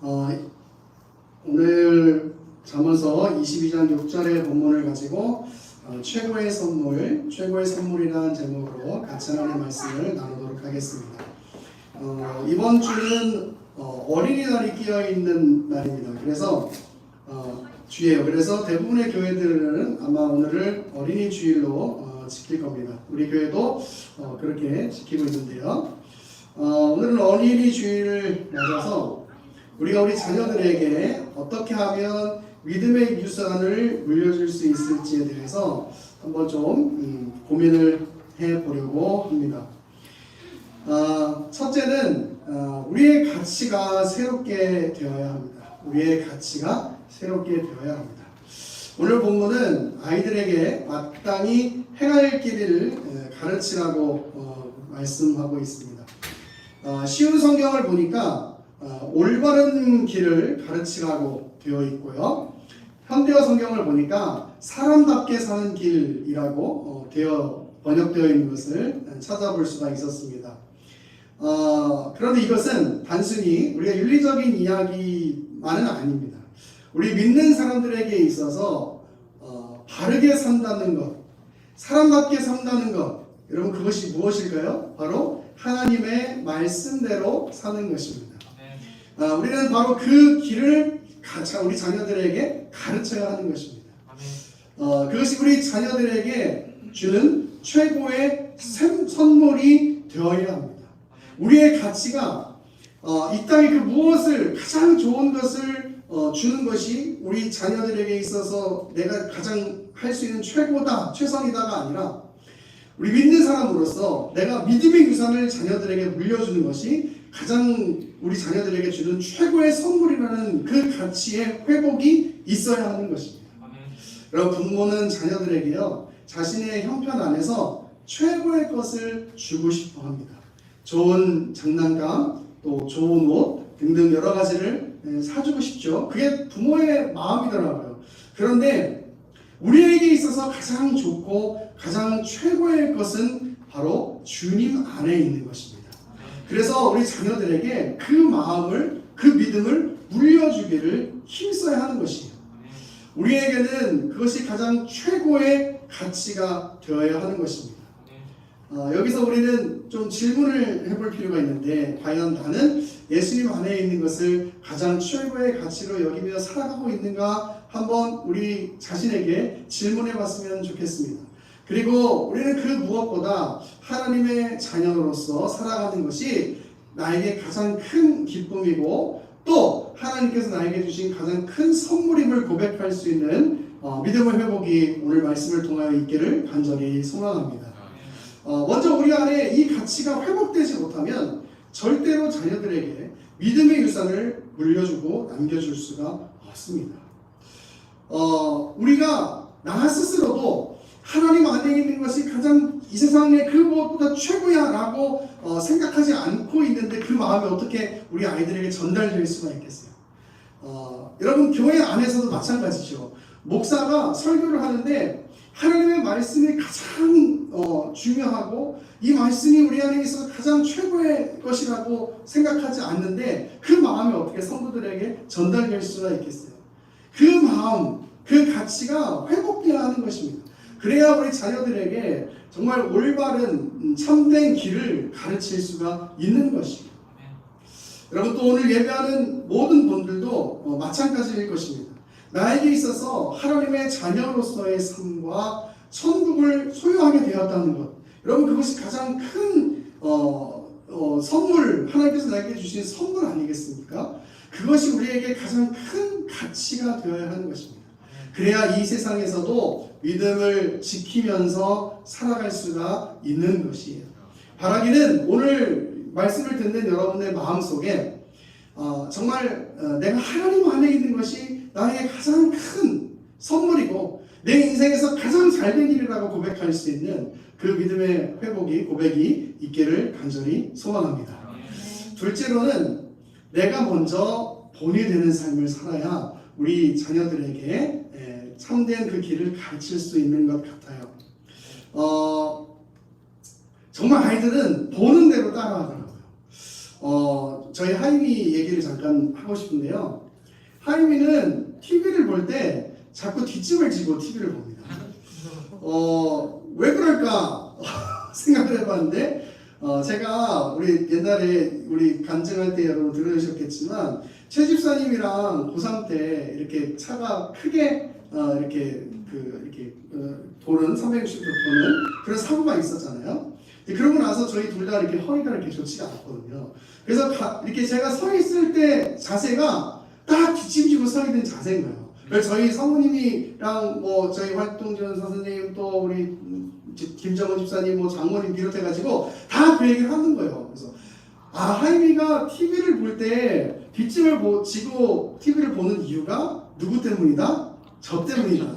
어, 오늘 잠언서 22장 6절의 본문을 가지고 최고의 선물이라는 제목으로 같이 하나님의 말씀을 나누도록 하겠습니다. 이번 주는 어린이날이 끼어있는 날입니다. 그래서 주예요. 그래서 대부분의 교회들은 아마 오늘을 어린이 주일로 지킬 겁니다. 우리 교회도 그렇게 지키고 있는데요. 오늘은 어린이 주일을 맞아서 우리가 우리 자녀들에게 어떻게 하면 믿음의 유산을 물려줄 수 있을지에 대해서 한번 좀 고민을 해보려고 합니다. 첫째는 우리의 가치가 새롭게 되어야 합니다. 우리의 가치가 새롭게 되어야 합니다. 오늘 본문은 아이들에게 마땅히 행할 길을 가르치라고 말씀하고 있습니다. 쉬운 성경을 보니까 올바른 길을 가르치라고 되어 있고요. 현대어 성경을 보니까 사람답게 사는 길이라고 번역되어 있는 것을 찾아볼 수가 있었습니다. 그런데 이것은 단순히 우리가 윤리적인 이야기만은 아닙니다. 우리 믿는 사람들에게 있어서 바르게 산다는 것, 사람답게 산다는 것, 여러분 그것이 무엇일까요? 바로 하나님의 말씀대로 사는 것입니다. 우리는 바로 그 길을 우리 자녀들에게 가르쳐야 하는 것입니다. 그것이 우리 자녀들에게 주는 최고의 선물이 되어야 합니다. 우리의 가치가 이 땅에 그 무엇을 가장 좋은 것을 주는 것이 우리 자녀들에게 있어서 내가 가장 할 수 있는 최고다, 최선이다가 아니라 우리 믿는 사람으로서 내가 믿음의 유산을 자녀들에게 물려주는 것이 가장 우리 자녀들에게 주는 최고의 선물이라는 그 가치의 회복이 있어야 하는 것입니다. 여러분, 부모는 자녀들에게요, 자신의 형편 안에서 최고의 것을 주고 싶어 합니다. 좋은 장난감, 또 좋은 옷 등등 여러 가지를 사주고 싶죠. 그게 부모의 마음이더라고요. 그런데 우리에게 있어서 가장 좋고 가장 최고의 것은 바로 주님 안에 있는 것입니다. 그래서 우리 자녀들에게 그 마음을, 그 믿음을 물려주기를 힘써야 하는 것이에요. 우리에게는 그것이 가장 최고의 가치가 되어야 하는 것입니다. 여기서 우리는 좀 질문을 해볼 필요가 있는데, 과연 나는 예수님 안에 있는 것을 가장 최고의 가치로 여기며 살아가고 있는가 한번 우리 자신에게 질문해 봤으면 좋겠습니다. 그리고 우리는 그 무엇보다 하나님의 자녀로서 살아가는 것이 나에게 가장 큰 기쁨이고 또 하나님께서 나에게 주신 가장 큰 선물임을 고백할 수 있는 믿음의 회복이 오늘 말씀을 통하여 있기를 간절히 소망합니다. 먼저 우리 안에 이 가치가 회복되지 못하면 절대로 자녀들에게 믿음의 유산을 물려주고 남겨줄 수가 없습니다. 우리가 나 스스로도 하나님 안에 있는 것이 가장 이 세상의 그 무엇보다 최고야 라고 생각하지 않고 있는데 그 마음이 어떻게 우리 아이들에게 전달될 수가 있겠어요? 여러분, 교회 안에서도 마찬가지죠. 목사가 설교를 하는데 하나님의 말씀이 가장 중요하고 이 말씀이 우리 안에 있어서 가장 최고의 것이라고 생각하지 않는데 그 마음이 어떻게 성도들에게 전달될 수가 있겠어요? 그 마음, 그 가치가 회복되어야 하는 것입니다. 그래야 우리 자녀들에게 정말 올바른 참된 길을 가르칠 수가 있는 것입니다. 여러분, 또 오늘 예배하는 모든 분들도 마찬가지일 것입니다. 나에게 있어서 하나님의 자녀로서의 삶과 천국을 소유하게 되었다는 것, 여러분 그것이 가장 큰 선물, 하나님께서 나에게 주신 선물 아니겠습니까? 그것이 우리에게 가장 큰 가치가 되어야 하는 것입니다. 그래야 이 세상에서도 믿음을 지키면서 살아갈 수가 있는 것이에요. 바라기는 오늘 말씀을 듣는 여러분의 마음속에 정말 내가 하나님 안에 있는 것이 나에게 가장 큰 선물이고 내 인생에서 가장 잘된 일이라고 고백할 수 있는 그 믿음의 고백이 있기를 간절히 소망합니다. 둘째로는 내가 먼저 본이 되는 삶을 살아야 우리 자녀들에게 참된 그 길을 가르칠 수 있는 것 같아요. 정말 아이들은 보는 대로 따라하더라고요. 저희 하임이 얘기를 잠깐 하고 싶은데요. 하임이는 TV를 볼 때 자꾸 뒷짐을 지고 TV를 봅니다. 왜 그럴까 생각을 해봤는데, 제가 우리 옛날에 우리 간증할 때 여러분 들으셨겠지만 최 집사님이랑 고3 때 이렇게 차가 크게 이렇게 도는 360도 도는 그런 사고가 있었잖아요. 그러고 나서 저희 둘 다 이렇게 허리가 이렇게 좋지가 않거든요. 그래서 이렇게 제가 서 있을 때 자세가 딱 뒷짐지고 서 있는 자세인 거예요. 그래서 저희 사모님이랑 뭐 저희 활동지원 선생님 또 우리 김정은 집사님 뭐 장모님 비롯해가지고 다 그 얘기를 하는 거예요. 그래서 하임이가 TV를 볼 때 뒷짐을 지고 TV를 보는 이유가 누구 때문이다? 저 때문이다.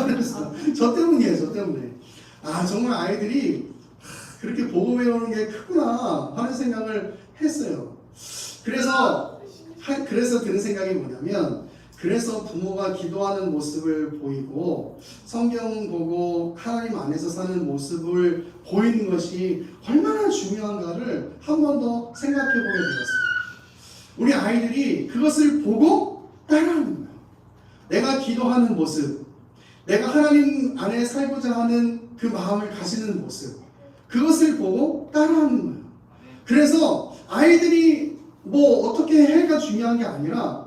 그래서 저 때문이에요. 저 때문에. 정말 아이들이 그렇게 보고 배우는 게 크구나 하는 생각을 했어요. 그래서 드는 생각이 뭐냐면, 그래서 부모가 기도하는 모습을 보이고 성경 보고 하나님 안에서 사는 모습을 보이는 것이 얼마나 중요한가를 한 번 더 생각해 보게 되었습니다. 우리 아이들이 그것을 보고 따라하는 거예요. 내가 기도하는 모습, 내가 하나님 안에 살고자 하는 그 마음을 가지는 모습, 그것을 보고 따라하는 거예요. 그래서 아이들이 뭐 어떻게 해가 중요한 게 아니라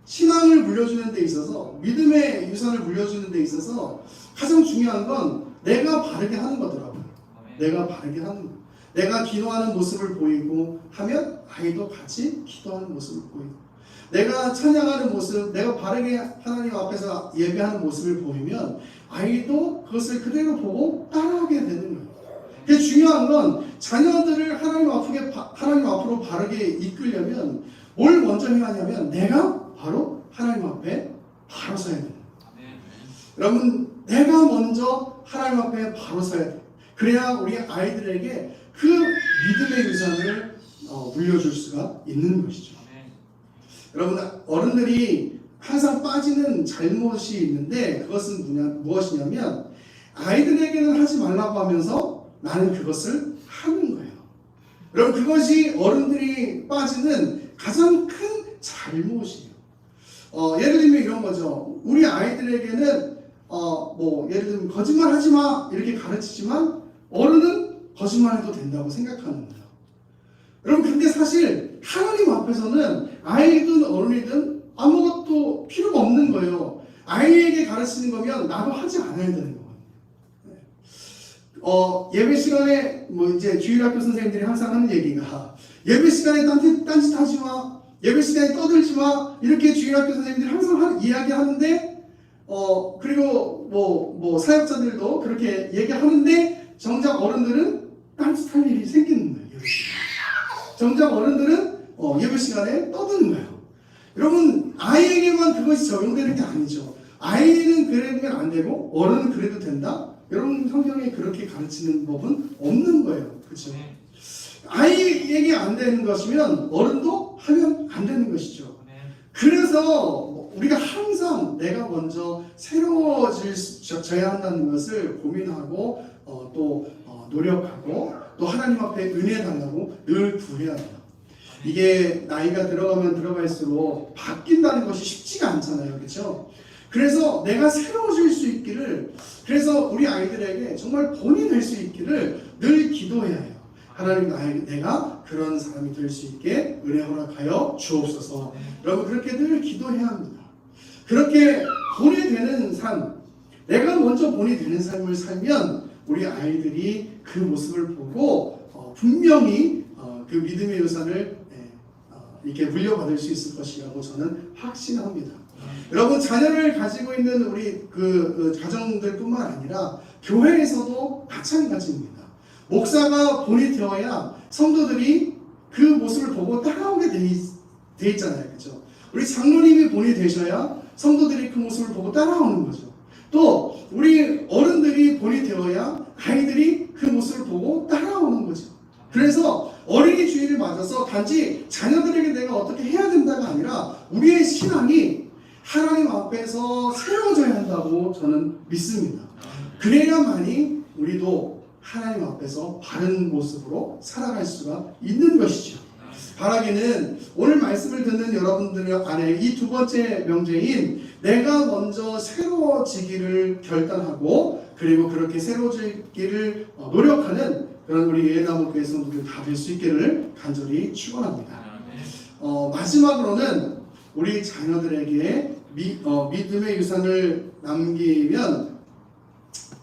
신앙을 물려주는 데 있어서, 믿음의 유산을 물려주는 데 있어서 가장 중요한 건 내가 바르게 하는 거더라고요. 내가 바르게 하는 거. 내가 기도하는 모습을 보이고 하면 아이도 같이 기도하는 모습을 보이고, 내가 찬양하는 모습, 내가 바르게 하나님 앞에서 예배하는 모습을 보이면 아이도 그것을 그대로 보고 따라하게 되는 거예요. 그게 중요한 건 자녀들을 하나님 앞으로 바르게 이끌려면 뭘 먼저 해야 하냐면 내가 바로 하나님 앞에 바로 서야 돼요. 여러분, 내가 먼저 하나님 앞에 바로 서야 돼요. 그래야 우리 아이들에게 그 믿음의 유산을 물려줄 수가 있는 것이죠. 여러분, 어른들이 항상 빠지는 잘못이 있는데 그것은 무엇이냐면 아이들에게는 하지 말라고 하면서 나는 그것을 하는 거예요. 여러분, 그것이 어른들이 빠지는 가장 큰 잘못이에요. 예를 들면 이런 거죠. 우리 아이들에게는 예를 들면 거짓말 하지 마 이렇게 가르치지만 어른은 거짓말해도 된다고 생각하는 거예요. 여러분, 근데 사실 하나님 앞에서는 아이든 어른이든 아무것도 필요가 없는 거예요. 아이에게 가르치는 거면 나도 하지 않아야 되는 거거든요. 예배 시간에 이제 주일학교 선생님들이 항상 하는 얘기가, 예배 시간에 딴짓 하지 마, 예배 시간에 떠들지 마, 이렇게 주일학교 선생님들이 항상 이야기하는데, 그리고 사역자들도 그렇게 얘기하는데 정작 어른들은 딴짓할 일이 생기는 거예요. 정작 어른들은 예배 시간에 떠드는 거예요. 여러분, 아이에게만 그것이 적용되는 게 아니죠. 아이는 그래도 안 되고 어른은 그래도 된다? 여러분, 성경에 그렇게 가르치는 법은 없는 거예요. 그렇죠? 아이에게 안 되는 것이면 어른도 하면 안 되는 것이죠. 그래서 우리가 항상 내가 먼저 새로워져야 한다는 것을 고민하고 또 노력하고 또 하나님 앞에 은혜 달라고 늘 구해야 해요. 이게 나이가 들어가면 들어갈수록 바뀐다는 것이 쉽지가 않잖아요. 그렇죠? 그래서 내가 새로워질 수 있기를, 그래서 우리 아이들에게 정말 본이 될 수 있기를 늘 기도해야 해요. 하나님, 내가 그런 사람이 될 수 있게 은혜 허락하여 주옵소서. 여러분, 그렇게 늘 기도해야 합니다. 그렇게 본이 되는 삶, 내가 먼저 본이 되는 삶을 살면 우리 아이들이 그 모습을 보고 분명히 그 믿음의 유산을 이렇게 물려받을 수 있을 것이라고 저는 확신합니다. 여러분, 자녀를 가지고 있는 우리 그 가정들뿐만 아니라 교회에서도 마찬가지입니다. 목사가 본이 되어야 성도들이 그 모습을 보고 따라오게 돼 있잖아요. 그렇죠? 우리 장로님이 본이 되셔야 성도들이 그 모습을 보고 따라오는 거죠. 또 우리 어른들이 본이 되어야 아이들이 그 모습을 보고 따라오는 거죠. 그래서 어린이 주일을 맞아서 단지 자녀들에게 내가 어떻게 해야 된다가 아니라 우리의 신앙이 하나님 앞에서 새로워져야 한다고 저는 믿습니다. 그래야만이 우리도 하나님 앞에서 바른 모습으로 살아갈 수가 있는 것이죠. 바라기는 오늘 말씀을 듣는 여러분들 안에 이 두 번째 명제인 내가 먼저 새로워지기를 결단하고 그리고 그렇게 새로워지기를 노력하는 그런 우리 예나무교회 성도들 다 될 수 있기를 간절히 축원합니다. 마지막으로는 우리 자녀들에게 믿음의 유산을 남기면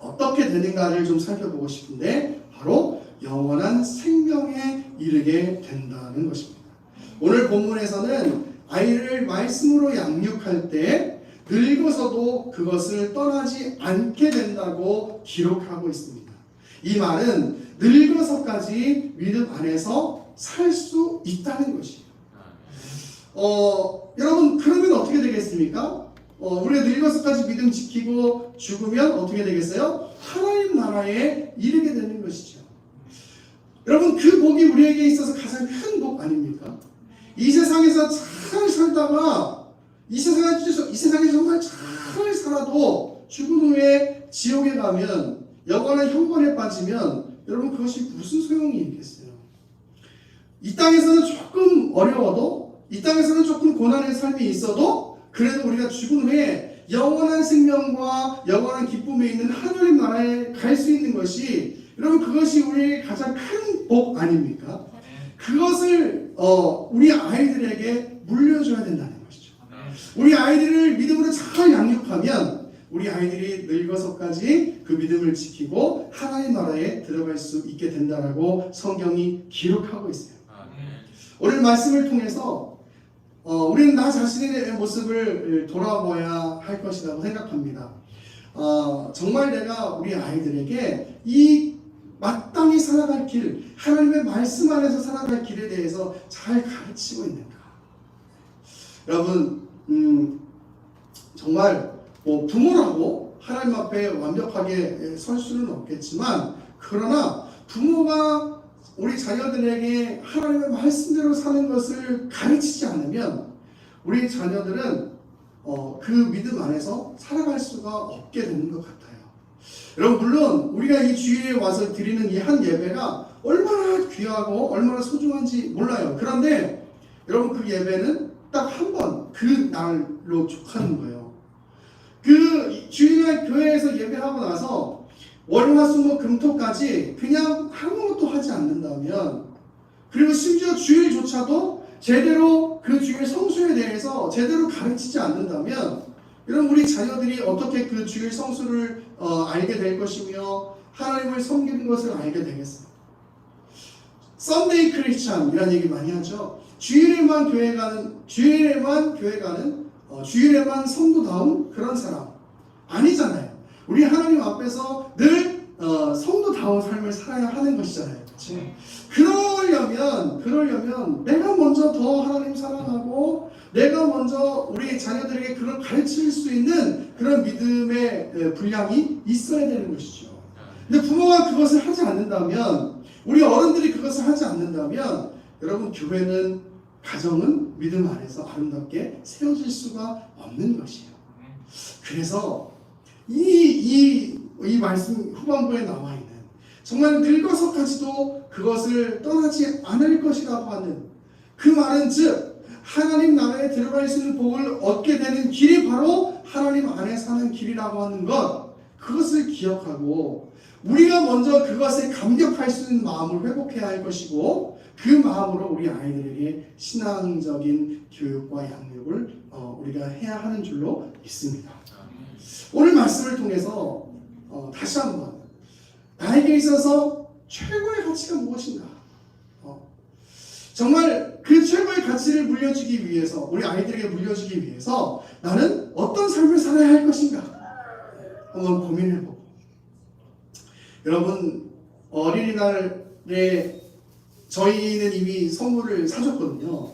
어떻게 되는가를 좀 살펴보고 싶은데 바로 영원한 생명에 이르게 된다는 것입니다. 오늘 본문에서는 아이를 말씀으로 양육할 때 늙어서도 그것을 떠나지 않게 된다고 기록하고 있습니다. 이 말은 늙어서까지 믿음 안에서 살 수 있다는 것이에요. 여러분 그러면 어떻게 되겠습니까? 우리가 늙어서까지 믿음 지키고 죽으면 어떻게 되겠어요? 하나님 나라에 이르게 되는 것이죠. 여러분 그 복이 우리에게 있어서 가장 큰 복 아닙니까? 이 세상에서 잘 살다가 이 세상에 정말 잘 살아도 죽은 후에 지옥에 가면 영원한 형벌에 빠지면 여러분 그것이 무슨 소용이 있겠어요? 이 땅에서는 조금 어려워도 이 땅에서는 조금 고난의 삶이 있어도 그래도 우리가 죽은 후에 영원한 생명과 영원한 기쁨에 있는 하나님 나라에 갈 수 있는 것이 여러분 그것이 우리의 가장 큰 복 아닙니까? 그것을 우리 아이들에게 물려줘야 된다는 것이죠. 우리 아이들을 믿음으로 잘 양육하면 우리 아이들이 늙어서까지 그 믿음을 지키고 하나님 나라에 들어갈 수 있게 된다라고 성경이 기록하고 있어요. 오늘 말씀을 통해서 우리는 나 자신의 모습을 돌아봐야 할 것이라고 생각합니다. 정말 내가 우리 아이들에게 이 마땅히 살아갈 길, 하나님의 말씀 안에서 살아갈 길에 대해서 잘 가르치고 있는가? 여러분, 정말 부모라고 하나님 앞에 완벽하게 설 수는 없겠지만, 그러나 부모가 우리 자녀들에게 하나님의 말씀대로 사는 것을 가르치지 않으면 우리 자녀들은 그 믿음 안에서 살아갈 수가 없게 되는 것 같아요. 여러분 물론 우리가 이 주일에 와서 드리는 이 한 예배가 얼마나 귀하고 얼마나 소중한지 몰라요. 그런데 여러분 그 예배는 딱 한 번 그 날로 족하는 거예요. 그 주일날 교회에서 예배하고 나서 월화수목금토까지 그냥 아무것도 하지 않는다면 그리고 심지어 주일조차도 제대로 그 주일 성수에 대해서 제대로 가르치지 않는다면 여러분 우리 자녀들이 어떻게 그 주일 성수를 알게 될 것이며 하나님을 섬기는 것을 알게 되겠어요. 썬데이 크리스찬이라는 얘기 많이 하죠. 주일에만 교회 가는 주일에만 성도다운 그런 사람 아니잖아요. 우리 하나님 앞에서 늘 성도다운 삶을 살아야 하는 것이잖아요. 그렇죠? 그러려면 내가 먼저 더 하나님 사랑하고 내가 먼저 우리 자녀들에게 그걸 가르칠 수 있는 그런 믿음의 분량이 있어야 되는 것이죠. 근데 부모가 그것을 하지 않는다면 우리 어른들이 그것을 하지 않는다면 여러분 교회는 가정은 믿음 안에서 아름답게 세워질 수가 없는 것이에요. 그래서 이 말씀 후반부에 나와 있는 정말 늙어서까지도 그것을 떠나지 않을 것이라고 하는 그 말은 즉 하나님 나라에 들어갈 수 있는 복을 얻게 되는 길이 바로 하나님 안에 사는 길이라고 하는 것 그것을 기억하고 우리가 먼저 그것에 감격할 수 있는 마음을 회복해야 할 것이고 그 마음으로 우리 아이들에게 신앙적인 교육과 양육을 우리가 해야 하는 줄로 믿습니다. 오늘 말씀을 통해서 다시 한번 나에게 있어서 최고의 가치가 무엇인가? 정말 그 최고의 가치를 물려주기 위해서 우리 아이들에게 물려주기 위해서 나는 어떤 삶을 살아야 할 것인가? 한번 고민해보고 여러분 어린이날에 저희는 이미 선물을 사줬거든요.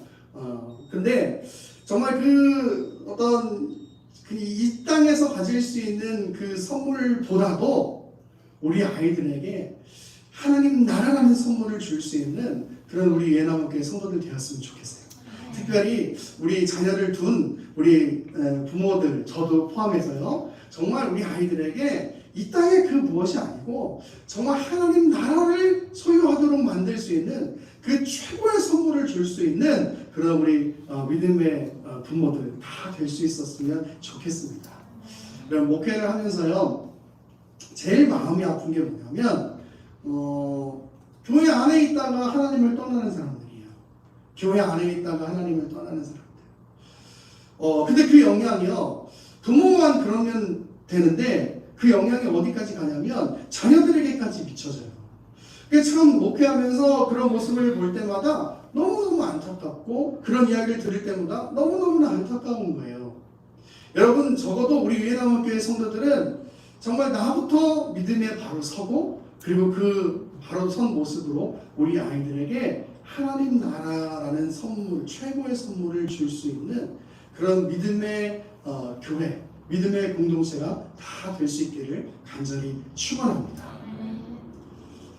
근데 정말 이 땅에서 가질 수 있는 그 선물보다도 우리 아이들에게 하나님 나라라는 선물을 줄 수 있는 그런 우리 예나무교회 성도들 되었으면 좋겠어요. 특별히 우리 자녀를 둔 우리 부모들 저도 포함해서요. 정말 우리 아이들에게 이 땅의 그 무엇이 아니고 정말 하나님 나라를 소유하도록 만들 수 있는 그 최고의 선물을 줄 수 있는 그런 우리 믿음의 부모들 다 될 수 있었으면 좋겠습니다. 그럼 목회를 하면서요, 제일 마음이 아픈 게 뭐냐면 교회 안에 있다가 하나님을 떠나는 사람들이에요. 교회 안에 있다가 하나님을 떠나는 사람들. 근데 그 영향이요, 부모만 그러면 되는데 그 영향이 어디까지 가냐면 자녀들에게까지 미쳐져요. 그게 참 목회하면서 그런 모습을 볼 때마다 너무너무 안타깝고 그런 이야기를 들을 때마다 너무너무나 안타까운 거예요. 여러분, 적어도 우리 유예남교회 성도들은 정말 나부터 믿음에 바로 서고 그리고 그 바로 선 모습으로 우리 아이들에게 하나님 나라라는 선물, 최고의 선물을 줄 수 있는 그런 믿음의 교회, 믿음의 공동체가 다 될 수 있기를 간절히 축원합니다.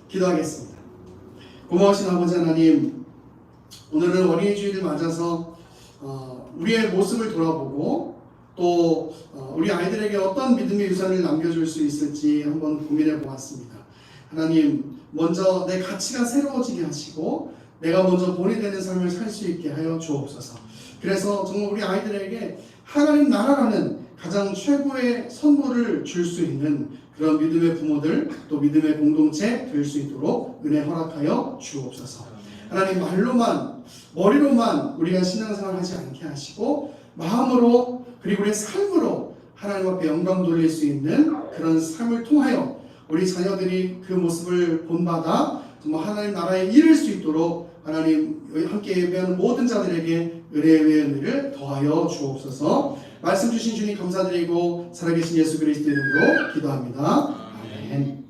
기도하겠습니다. 고마우신 아버지 하나님, 오늘은 어린이 주일을 맞아서 우리의 모습을 돌아보고 또 우리 아이들에게 어떤 믿음의 유산을 남겨줄 수 있을지 한번 고민해 보았습니다. 하나님, 먼저 내 가치가 새로워지게 하시고 내가 먼저 본이 되는 삶을 살 수 있게 하여 주옵소서. 그래서 정말 우리 아이들에게 하나님 나라라는 가장 최고의 선물을 줄 수 있는 그런 믿음의 부모들, 또 믿음의 공동체 될 수 있도록 은혜 허락하여 주옵소서. 하나님, 말로만, 머리로만 우리가 신앙생활 하지 않게 하시고 마음으로 그리고 우리의 삶으로 하나님 앞에 영광 돌릴 수 있는 그런 삶을 통하여 우리 자녀들이 그 모습을 본받아 정말 하나님 나라에 이를 수 있도록 하나님 함께 예배하는 모든 자들에게 은혜의 은혜를 더하여 주옵소서. 말씀 주신 주님 감사드리고 살아계신 예수 그리스도 이름으로 기도합니다. 아멘.